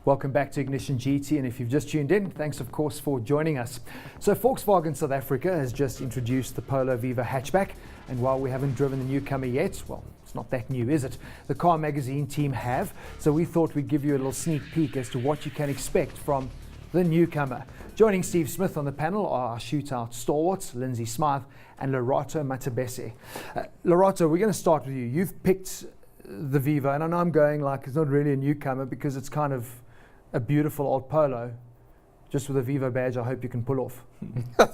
Welcome back to Ignition GT, and if you've just tuned in, thanks of course for joining us. So Volkswagen South Africa has just introduced the Polo Viva hatchback, and while we haven't driven the newcomer yet, well, it's not that new, is it? The Car Magazine team have, so we thought we'd give you a little sneak peek as to what you can expect from the newcomer. Joining Steve Smith on the panel are our shootout stalwarts, Lindsay Smythe and Lerato Matabese. Lerato, we're going to start with you. You've picked the Viva, and I know I'm going like it's not really a newcomer because it's kind of a beautiful old Polo, just with a Viva badge I hope you can pull off.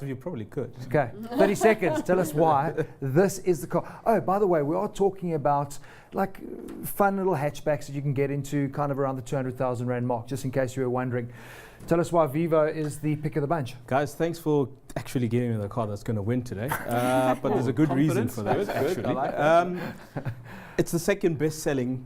You probably could. Okay, 30 seconds, tell us why this is the car. Oh, by the way, we are talking about like fun little hatchbacks that you can get into kind of around the 200,000 Rand mark, just in case you were wondering. Tell us why Viva is the pick of the bunch. Guys, thanks for actually giving me the car that's going to win today. But there's a good reason for that, actually. I like that. It's the second best-selling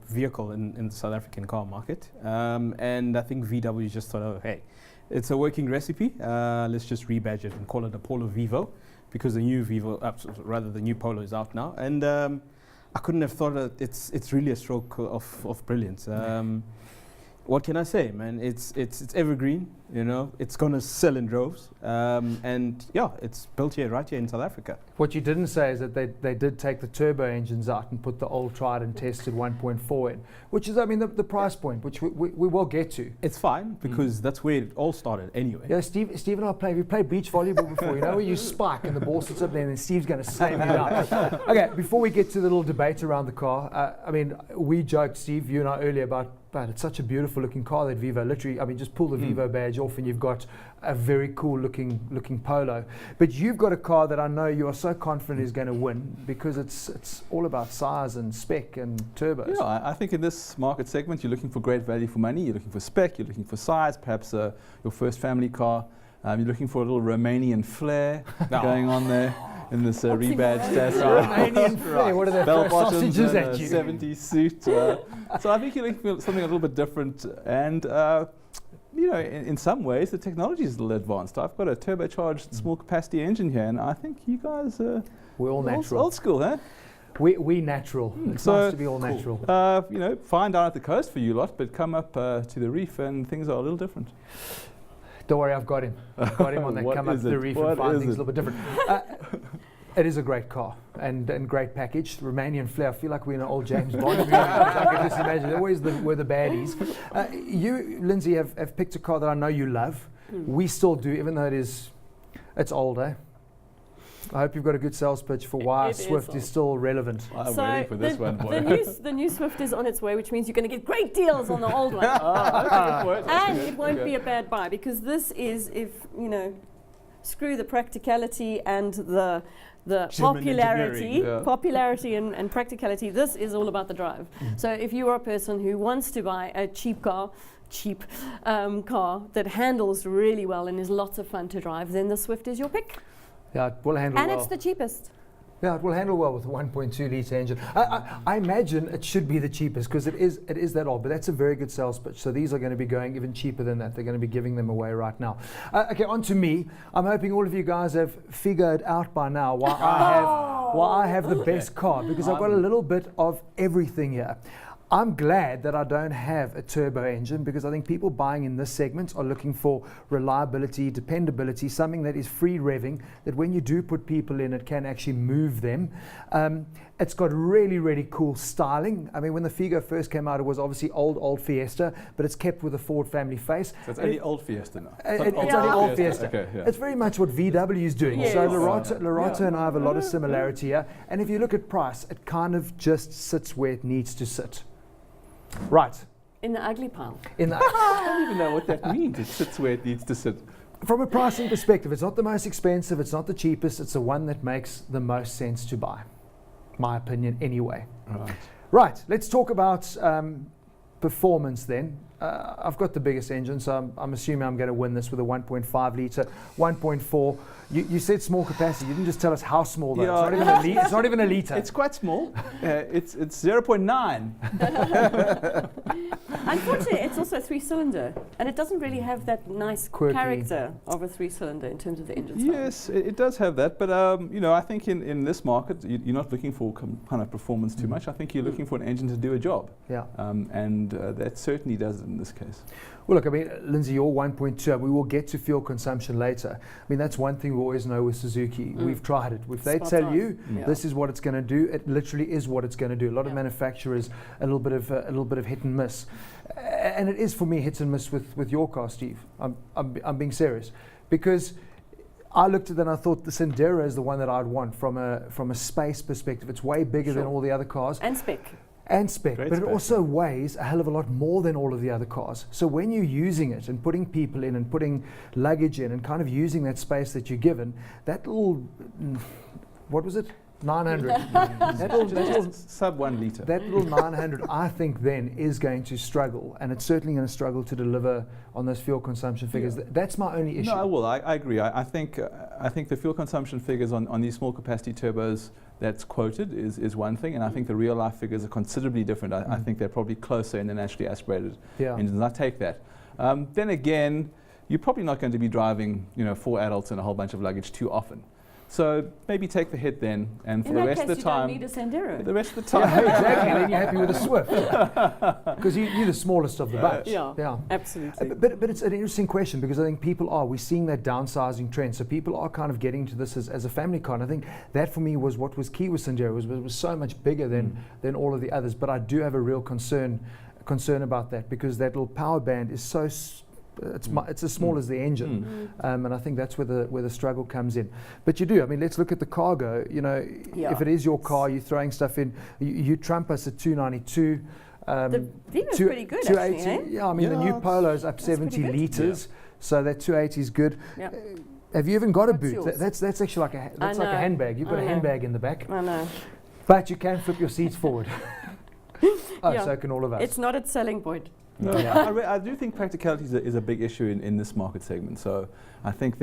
vehicle in the South African car market. And I think VW just thought, oh, hey, it's a working recipe. Let's just rebadge it and call it a Polo Vivo, because the new Vivo, rather the new Polo is out now. And I couldn't have thought that it's really a stroke of brilliance. What can I say, man? It's evergreen, you know. It's gonna sell in droves, and yeah, it's built right here in South Africa. What you didn't say is that they did take the turbo engines out and put the old tried and tested 1.4 in, which is, I mean, the price point, which we will get to. It's fine because that's where it all started anyway. Yeah, Steve and I we played beach volleyball before. You know where you spike and the ball sits up there and then Steve's going to save it out. Okay, before we get to the little debate around the car, I mean, we joked, Steve, you and I earlier about it's such a beautiful looking car, that Vivo. Literally, I mean, just pull the Vivo badge off and you've got a very cool looking Polo. But you've got a car that I know you are so confident is going to win, because it's all about size and spec and turbos. Yeah, I think in this market segment, you're looking for great value for money. You're looking for spec. You're looking for size. Perhaps your first family car. You're looking for a little Romanian flair going on there in this rebadged Romanian flair. What are the bell bottoms sausages and at you? 70s suit. So I think you're looking for something a little bit different, and you know, in some ways the technology is a little advanced. I've got a turbocharged small capacity engine here, and I think you guys we're all natural. Old school, huh? We natural. It's nice to be all natural. You know, fine down at the coast for you lot, but come up to the reef and things are a little different. Don't worry, I've got him. I've got him on that come up to the reef and find things a little bit different. It is a great car and great package. Romanian flair. I feel like we're in an old James Bond movie. I can just imagine. They always were the baddies. You, Lindsay, have picked a car that I know you love. We still do, even though it's older. I hope you've got a good sales pitch for why Swift is still relevant. I'm waiting for this one, boy. The new Swift is on its way, which means you're going to get great deals on the old one. And it won't be a bad buy, because this is, if you know, screw the practicality and the popularity and practicality. This is all about the drive. So if you are a person who wants to buy a cheap car that handles really well and is lots of fun to drive, then the Swift is your pick. Yeah, it will handle well. And it's the cheapest. Yeah, it will handle well with a 1.2 litre engine. I imagine it should be the cheapest, because it is that old, but that's a very good sales pitch. So these are going to be going even cheaper than that. They're going to be giving them away right now. Okay, on to me. I'm hoping all of you guys have figured out by now why I have the best car, because I've got a little bit of everything here. I'm glad that I don't have a turbo engine, because I think people buying in this segment are looking for reliability, dependability, something that is free revving, that when you do put people in, it can actually move them. It's got really, really cool styling. I mean, when the Figo first came out, it was obviously old Fiesta, but it's kept with a Ford family face. So it's only old Fiesta now. It's only old Fiesta. Okay, yeah. It's very much what VW is doing. Yes. So Lerato and I have a lot of similarity here. And if you look at price, it kind of just sits where it needs to sit. Right. In the ugly pile. I don't even know what that means. It sits where it needs to sit. From a pricing perspective, it's not the most expensive, it's not the cheapest, it's the one that makes the most sense to buy. My opinion, anyway. Right, let's talk about performance then. I've got the biggest engine, so I'm assuming I'm going to win this with a 1.5 litre, 1.4. You said small capacity. You didn't just tell us how small, though. Yeah. It's not even a litre. It's quite small. It's 0.9. Unfortunately, it's also a 3-cylinder, and it doesn't really have that nice Quirky character of a 3-cylinder in terms of the engine. Yes, it does have that, but you know, I think in this market, you're not looking for kind of performance too much. I think you're looking for an engine to do a job. Yeah. And that certainly doesn't in this case. Well, look, I mean, Lindsay, your 1.2, we will get to fuel consumption later. I mean, that's one thing we always know with Suzuki. We've tried it. If they Spot tell on. you Yeah. this is what it's going to do, it literally is what it's going to do. A lot of Yeah. manufacturers, a little bit of hit and miss. And it is for me hit and miss with your car, Steve. I'm being serious. Because I looked at it and I thought the Sandero is the one that I'd want from a space perspective. It's way bigger than Sure. all the other cars. And spec. And spec, Great but it spec, also weighs a hell of a lot more than all of the other cars. So when you're using it and putting people in and putting luggage in and kind of using that space that you're given, that little, what was it? 900. that little Sub 1 litre. that little 900, I think, then is going to struggle, and it's certainly going to struggle to deliver on those fuel consumption figures. That's my only issue. No, I will. I agree. I think the fuel consumption figures on these small capacity turbos that's quoted is one thing, and I think the real life figures are considerably different. I think they're probably closer in the naturally aspirated Yeah. engines. I take that. Then again, you're probably not going to be driving 4 adults and a whole bunch of luggage too often. So maybe take the hit then, and for In the that rest case, of the you time, don't need a Sandero. the rest of the time, Yeah, exactly. Then you're happy with a Swift because you're the smallest of the bunch. Yeah. Absolutely. But it's an interesting question because I think we're seeing that downsizing trend. So people are kind of getting to this as a family car. And I think that for me was what was key with Sandero was it was so much bigger than all of the others. But I do have a real concern about that because that little power band is so. It's as small as the engine, and I think that's where the struggle comes in. But you do. I mean, let's look at the cargo. If it is your car, you're throwing stuff in. You trump us at 292. The Viva's pretty good, actually, 280. eh? Yeah, I mean the new it's- Polo's up that's 70 pretty good. litres, so that 280 is good. Yeah. Have you even got a What's boot? yours? That's actually like a know. handbag. You've got I a know. handbag in the back, I know. but you can flip your seats forward. Yeah. So can all of us. It's not a selling point. No, Yeah. I do think practicality is a big issue in this market segment. So I think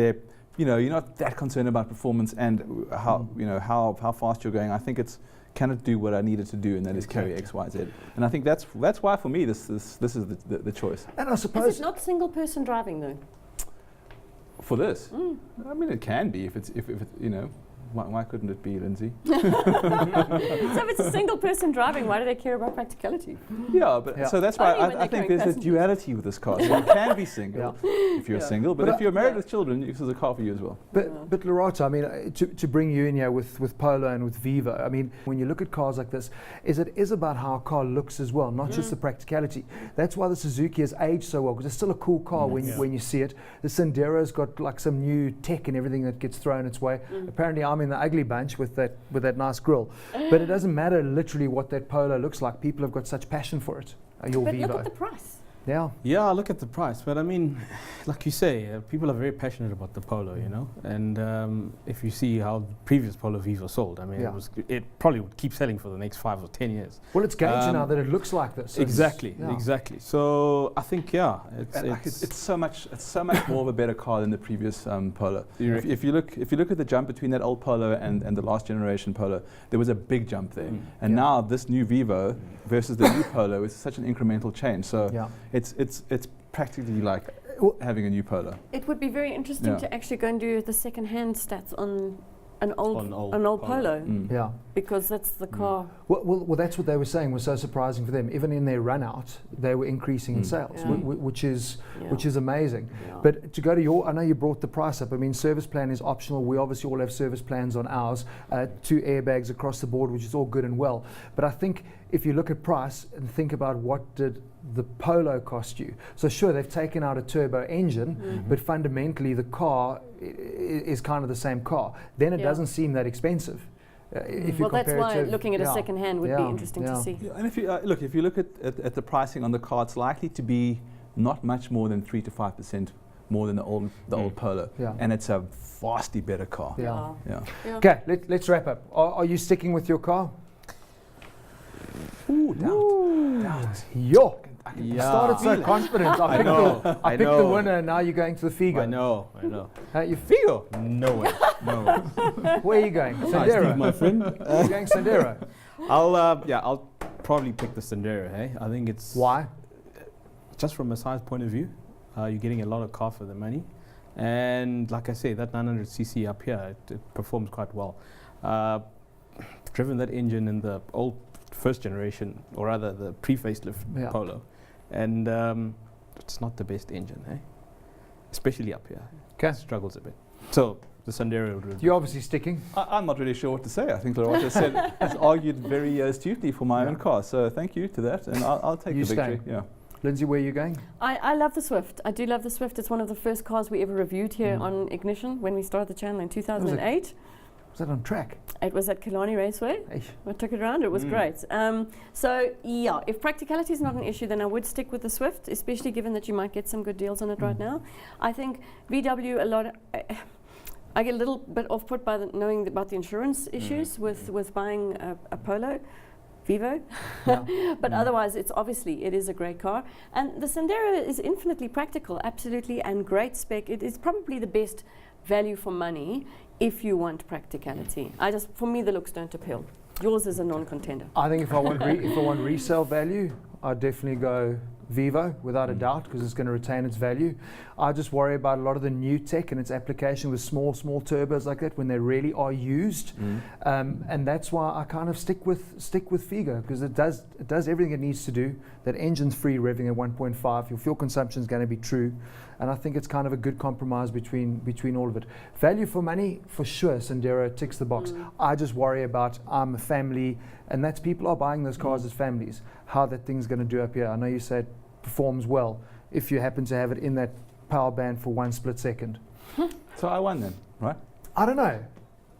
you're not that concerned about performance and how fast you're going. I think it's can it do what I need it to do, and that is carry X, Y, Z. And I think that's why for me this is the choice And I Is suppose it not single person driving though? for this. I mean, it can be if it Why couldn't it be, Lindsay? So if it's a single person driving, why do they care about practicality? Yeah, but Yeah. so that's why Only when I they're think carrying there's a passengers. duality with this car. So you can be single if you're Yeah. single, but But if you're married yeah. with children, this is a car for you as well. But Lorata, I mean, to bring you in here with Polo and with Vivo, I mean, when you look at cars like this, it is about how a car looks as well, not just the practicality. That's why the Suzuki has aged so well, because it's still a cool car when you see it. The Sandero's got like some new tech and everything that gets thrown its way. Apparently, I'm in the ugly bunch with that nice grille. But it doesn't matter literally what that Polo looks like. People have got such passion for it. Your But Vivo. look at the price. Yeah. Yeah, look at the price. But I mean, like you say, people are very passionate about the Polo, you know. And if you see how the previous Polo Vivo sold, I mean, Yeah. it probably would keep selling for the next 5 or 10 years. Well, it's gauging now Um, that it looks like this. So Exactly, yeah. exactly. So I think, yeah, And it's so much more of a better car than the previous Polo. You If you look at the jump between that old Polo and the last generation Polo, there was a big jump there. And Yeah. now this new Vivo versus the new Polo is such an incremental change. So Yeah. it's practically like Well, having a new Polo. It would be very interesting Yeah. to actually go and do the second-hand stats on an old On old Polo, Polo. Yeah. because that's the car. Well, that's what they were saying was so surprising for them. Even in their run out, they were increasing in sales, Yeah. which is Yeah. amazing. Yeah. But to go to I know you brought the price up. I mean, service plan is optional. We obviously all have service plans on ours, 2 airbags across the board, which is all good and well. But I think if you look at price and think about what did the Polo cost you. So sure, they've taken out a turbo engine, but fundamentally the car is kind of the same car. Then it Yeah. doesn't seem that expensive. If you Well, that's compare it why to, looking at a yeah. second-hand would Yeah. be interesting Yeah. to see. Yeah, and if you look at the pricing on the car, it's likely to be not much more than 3 to 5% more than the old Polo, Yeah. and it's a vastly better car. Yeah. Yeah. Yeah. Okay, let's wrap up. Are you sticking with your car? Ooh, doubt. Yo! Yeah. Started so confident. I I picked the know. winner, and now you're going to the Figo. I know. You Figo? No way. No way. Where are you going? Hi, Sandero. Steve, my friend. You're going Sandero. I'll probably pick the Sandero. Hey, I think it's Why? just from a size point of view. You're getting a lot of car for the money, and like I say, that 900cc up here, it performs quite well. Driven that engine in the old first generation, or rather the pre-facelift Yeah. Polo, and it's not the best engine, especially up here. Okay. Struggles a bit. So the Sandero would You're obviously sticking. I'm not really sure what to say. I think Lerato said has argued very astutely for my own car. So thank you to that, and I'll take You the victory. staying? Yeah. Lindsay, where are you going? I love the Swift. I do love the Swift. It's one of the first cars we ever reviewed here Mm. on Ignition when we started the channel in 2008. Was that on track? It was at Killarney Raceway. Eish. I took it around. It was great. So yeah, if practicality is not an issue, then I would stick with the Swift, especially given that you might get some good deals on it right now. I think VW a lot. I get a little bit off put by knowing about the insurance issues with buying a Polo. Vivo, but otherwise it is a great car, and the Sandero is infinitely practical, absolutely, and great spec. It is probably the best value for money if you want practicality. For me, the looks don't appeal. Yours is a non-contender. I think if I want resale value, I'd definitely go Vivo without a doubt, because it's going to retain its value. I just worry about a lot of the new tech and its application with small turbos like that when they really are used, and that's why I kind of stick with Figo, because it does everything it needs to do. That engine's free, revving at 1.5. Your fuel consumption is going to be true, and I think it's kind of a good compromise between all of it. Value for money, for sure. Sandero ticks the box. I just worry about I'm a family, and that's people are buying those cars as families. How that thing's going to do up here. I know you said performs well if you happen to have it in that power band for 1 split second. So I won then, right? I don't know.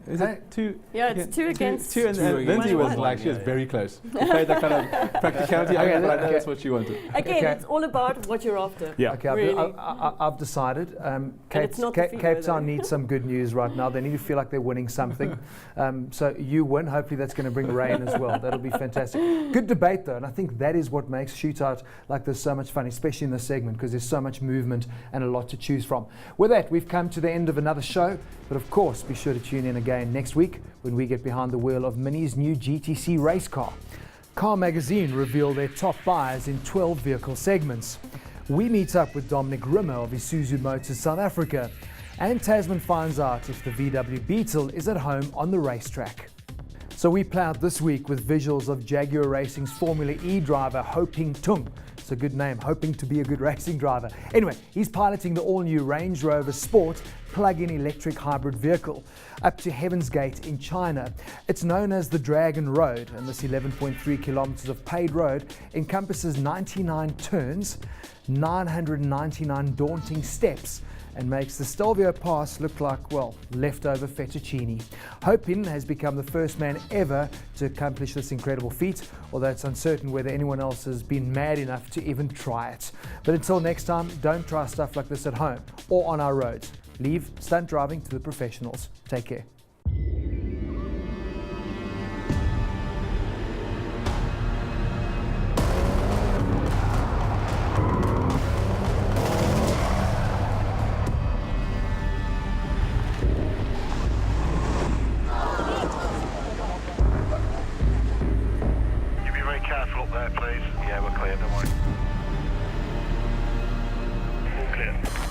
Is Hey. it two? Yeah, it's two against two, and two Lindsay against was one. like, she was Yeah, very close. She played that kind of practicality, Okay, but I know okay. that's what she wanted. Again, Okay. it's all about what you're after. Yeah. Okay, Really. I've decided. it's not the Figo, Cape Town though. needs some good news right now. They need to feel like they're winning something. So you win. Hopefully that's going to bring rain as well. That'll be fantastic. Good debate though, and I think that is what makes Shootout like this so much fun, especially in this segment, because there's so much movement and a lot to choose from. With that, we've come to the end of another show. But of course, be sure to tune in again next week when we get behind the wheel of Mini's new GTC race car. Car Magazine reveal their top buys in 12 vehicle segments. We meet up with Dominic Rimmer of Isuzu Motors South Africa, and Tasman finds out if the VW Beetle is at home on the racetrack. So we plowed this week with visuals of Jaguar Racing's Formula E driver Ho Ping Tung. It's a good name, hoping to be a good racing driver. Anyway, he's piloting the all-new Range Rover Sport plug-in electric hybrid vehicle up to Heaven's Gate in China. It's known as the Dragon Road, and this 11.3 kilometers of paved road encompasses 99 turns, 999 daunting steps, and makes the Stelvio Pass look like, well, leftover fettuccine. Hopin has become the first man ever to accomplish this incredible feat, although it's uncertain whether anyone else has been mad enough to even try it. But until next time, don't try stuff like this at home or on our roads. Leave stunt driving to the professionals. Take care. You be very careful up there, please. Yeah, we're clear, don't worry. All clear.